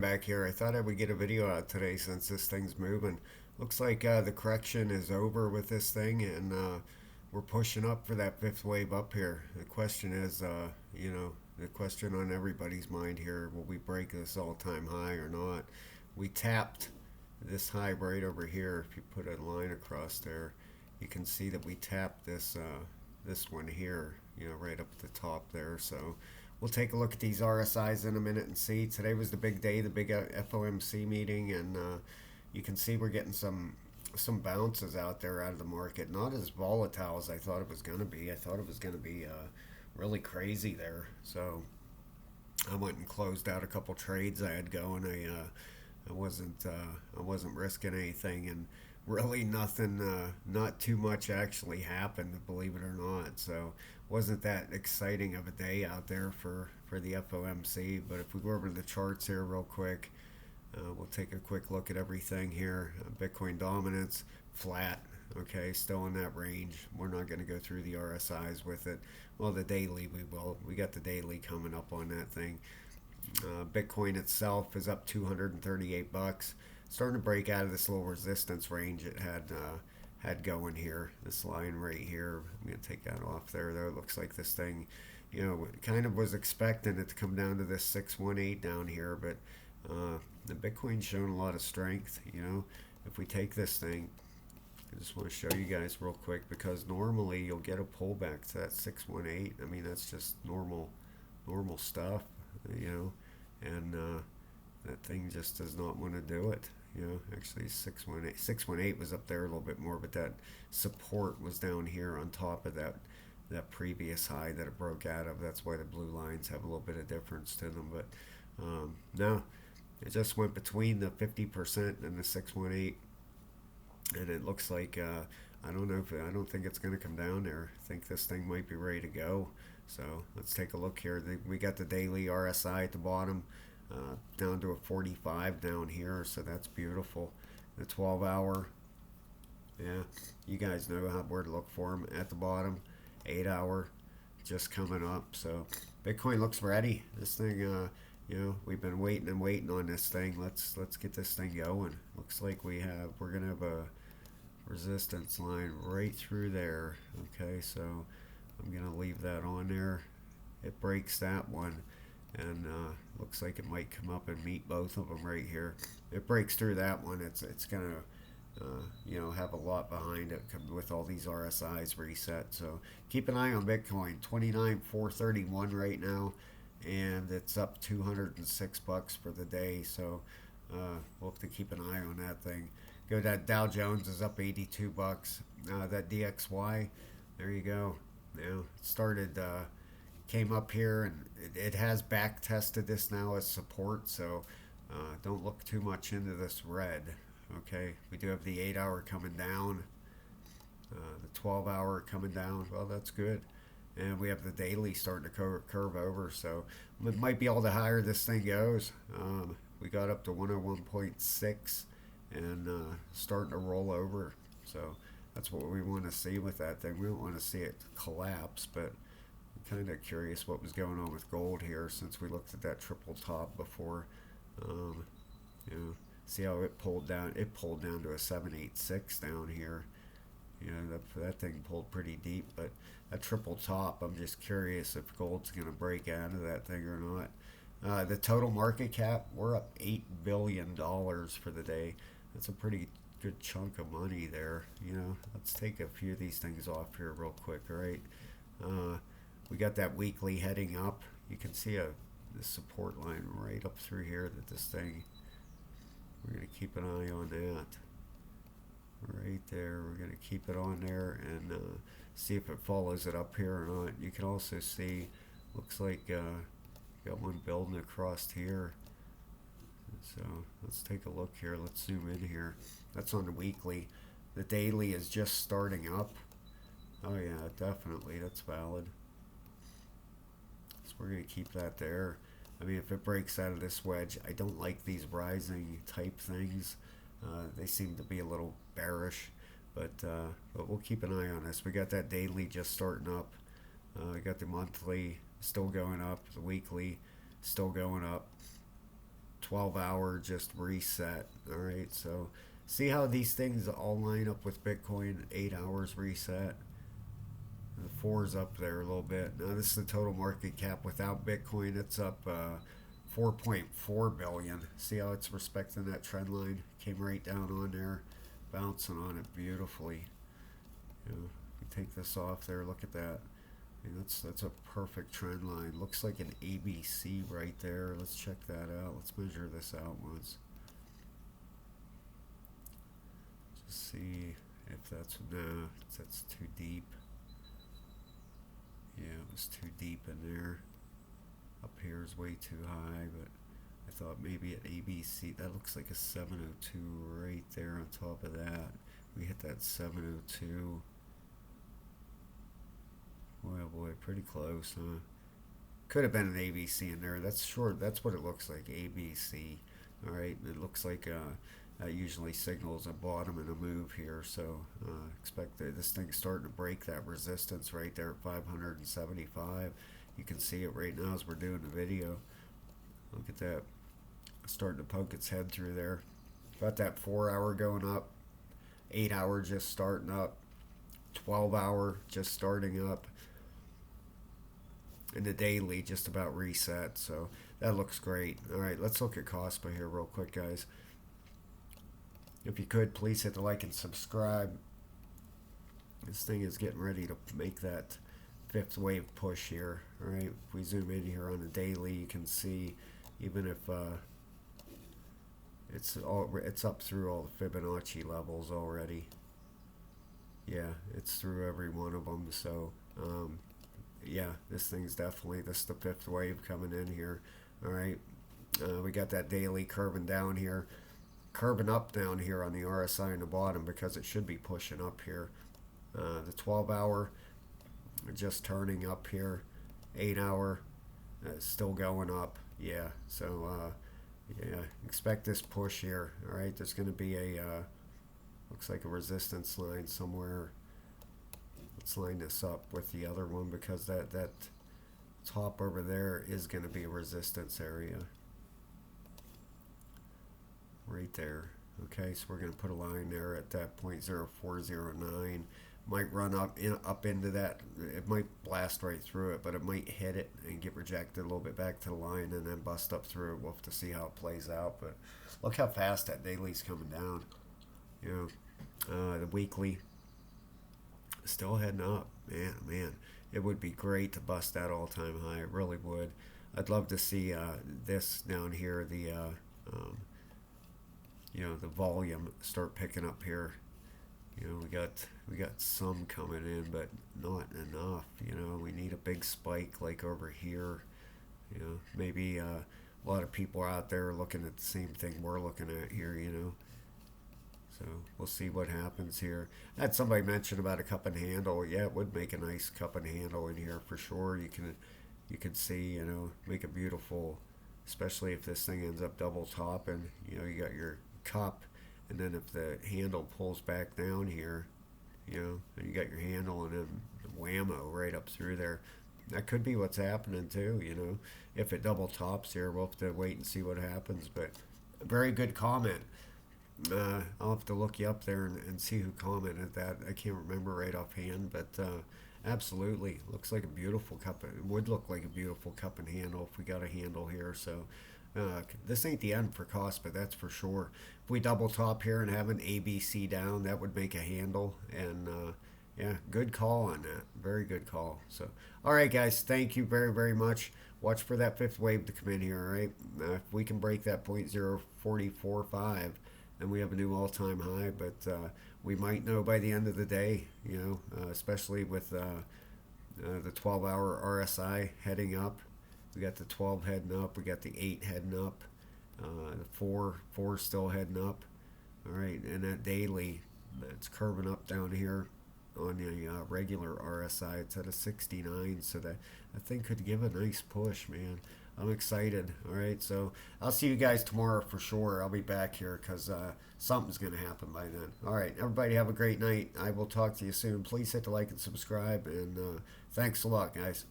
Back here. I thought I would get a video out today since this thing's moving. Looks like the correction is over with this thing, and we're pushing up for that fifth wave up here. The question is, the question on everybody's mind here: will we break this all-time high or not? We tapped this high right over here. If you put a line across there, you can see that we tapped this one here. Right up at the top there. So we'll take a look at these RSIs in a minute and see. Today was the big day, the big FOMC meeting, and you can see we're getting some bounces out there out of the market. Not as volatile as I thought it was going to be. I thought it was going to be really crazy there. So I went and closed out a couple trades I had going. I wasn't risking anything, and really nothing, not too much actually happened, believe it or not. So wasn't that exciting of a day out there for the FOMC. But if we go over to the charts here real quick, we'll take a quick look at everything here. Bitcoin dominance flat. Okay, still in that range. We're not going to go through the RSIs with it. Well, the daily we will. We got the daily coming up on that thing. Bitcoin itself is up 238 bucks, starting to break out of this little resistance range it had going here. This line right here. I'm gonna take that off there. Though it looks like this thing, kind of was expecting it to come down to this 618 down here, but the Bitcoin's showing a lot of strength. If we take this thing, I just want to show you guys real quick because normally you'll get a pullback to that 618. I mean that's just normal stuff, and that thing just does not want to do it. Actually 618 was up there a little bit more, but that support was down here on top of that previous high that it broke out of. That's why the blue lines have a little bit of difference to them. But no, it just went between the 50% and the 618, and it looks like I don't know if I don't think it's going to come down there. I think this thing might be ready to go. So let's take a look here. We got the daily RSI at the bottom, down to a 45 down here, so that's beautiful. The 12-hour, yeah, you guys know where to look for them at the bottom. 8-hour, just coming up. So Bitcoin looks ready. This thing, we've been waiting and waiting on this thing. Let's get this thing going. Looks like we're gonna have a resistance line right through there. Okay, so I'm gonna leave that on there. It breaks that one, and looks like it might come up and meet both of them right here. It breaks through that one. It's gonna have a lot behind it with all these RSIs reset. So keep an eye on Bitcoin. 29,431 right now, and it's up 206 bucks for the day. So we'll have to keep an eye on that thing. Go, that Dow Jones is up 82 bucks. That DXY, there you go. It started, came up here, and it has back tested this now as support. So don't look too much into this red. Okay, we do have the 8-hour coming down, the 12-hour coming down. Well, that's good. And we have the daily starting to curve over. So it might be all the higher this thing goes. We got up to 101.6 and starting to roll over. So that's what we want to see with that thing. We don't want to see it collapse, but I'm kind of curious what was going on with gold here since we looked at that triple top before. Um, See how it pulled down? It pulled down to a 786 down here. That thing pulled pretty deep, but a triple top, I'm just curious if gold's going to break out of that thing or not. The total market cap, we're up $8 billion for the day. That's a pretty good chunk of money there. Let's take a few of these things off here real quick, all right? We got that weekly heading up. You can see the support line right up through here that this thing, we're going to keep an eye on that. Right there, we're going to keep it on there and see if it follows it up here or not. You can also see, looks like got one building across here. So let's take a look here. Let's zoom in here. That's on the weekly. The daily is just starting up. Oh yeah, definitely, that's valid. So we're going to keep that there. I mean, if it breaks out of this wedge, I don't like these rising type things. They seem to be a little bearish, but we'll keep an eye on this. We got that daily just starting up. We got the monthly still going up, the weekly still going up. 12-hour just reset. All right, so see how these things all line up with Bitcoin, 8 hours reset. The four's up there a little bit. Now this is the total market cap without Bitcoin. It's up 4.4 billion. See how it's respecting that trend line? Came right down on there, bouncing on it beautifully. You know, you take this off there. Look at that. I mean, that's a perfect trend line. Looks like an ABC right there. Let's check that out. Let's measure this out once. Just see if that's no, that's too deep. Yeah, it was too deep in there. Up here is way too high, but I thought maybe at ABC, that looks like a 702 right there on top of that. We hit that 702. Well, boy, pretty close, huh? Could have been an ABC in there. That's short. That's what it looks like, ABC. All right, it looks like that usually signals a bottom and a move here. So expect that this thing's starting to break that resistance right there at 575. You can see it right now as we're doing the video. Look at that. Starting to poke its head through there. Got that 4 hour going up. 8 hour just starting up. 12 hour just starting up. And the daily just about reset. So that looks great. All right, let's look at Kaspa here real quick, guys. If you could, please hit the like and subscribe. This thing is getting ready to make that fifth wave push here. All right, if we zoom in here on the daily, you can see even if it's up through all the Fibonacci levels already. Yeah, it's through every one of them. So yeah, this thing's definitely, this is the fifth wave coming in here. All right, we got that daily curving down here, curving up down here on the RSI in the bottom because it should be pushing up here. The 12 hour just turning up here. 8 hour still going up. Yeah, so yeah, expect this push here. All right, there's going to be a looks like a resistance line somewhere. Let's line this up with the other one because that top over there is going to be a resistance area right there. Okay, so we're going to put a line there at that 0.0409. Might run up into that. It might blast right through it, but it might hit it and get rejected a little bit back to the line and then bust up through it. We'll have to see how it plays out. But look how fast that daily's coming down. You know, the weekly still heading up. Man, it would be great to bust that all-time high. It really would. I'd love to see this down here. The you know, the volume start picking up here. You know, we got some coming in, but not enough. You know, we need a big spike like over here. You know, maybe a lot of people out there looking at the same thing we're looking at here. You know, so we'll see what happens here. I had somebody mention about a cup and handle. Yeah, it would make a nice cup and handle in here for sure. You can see, you know, make a beautiful, especially if this thing ends up double topping. You know, you got your cup. And then if the handle pulls back down here, you know, and you got your handle and then whammo right up through there. That could be what's happening too, you know. If it double tops here, we'll have to wait and see what happens. But a very good comment. I'll have to look you up there and see who commented that. I can't remember right offhand, but absolutely. Looks like a beautiful cup. It would look like a beautiful cup and handle if we got a handle here. So this ain't the end for Kaspa, that's for sure. If we double top here and have an ABC down, that would make a handle. And yeah, good call on that. Very good call. So, all right, guys, thank you very, very much. Watch for that fifth wave to come in here, all right? If we can break that 0.0445, then we have a new all-time high. But we might know by the end of the day, you know, especially with the 12-hour RSI heading up. We got the 12 heading up. We got the 8 heading up. The 4 still heading up. All right, and that daily, it's curving up down here on the regular RSI. It's at a 69, so that thing could give a nice push, man. I'm excited. All right, so I'll see you guys tomorrow for sure. I'll be back here because something's going to happen by then. All right, everybody have a great night. I will talk to you soon. Please hit the like and subscribe, and thanks a lot, guys.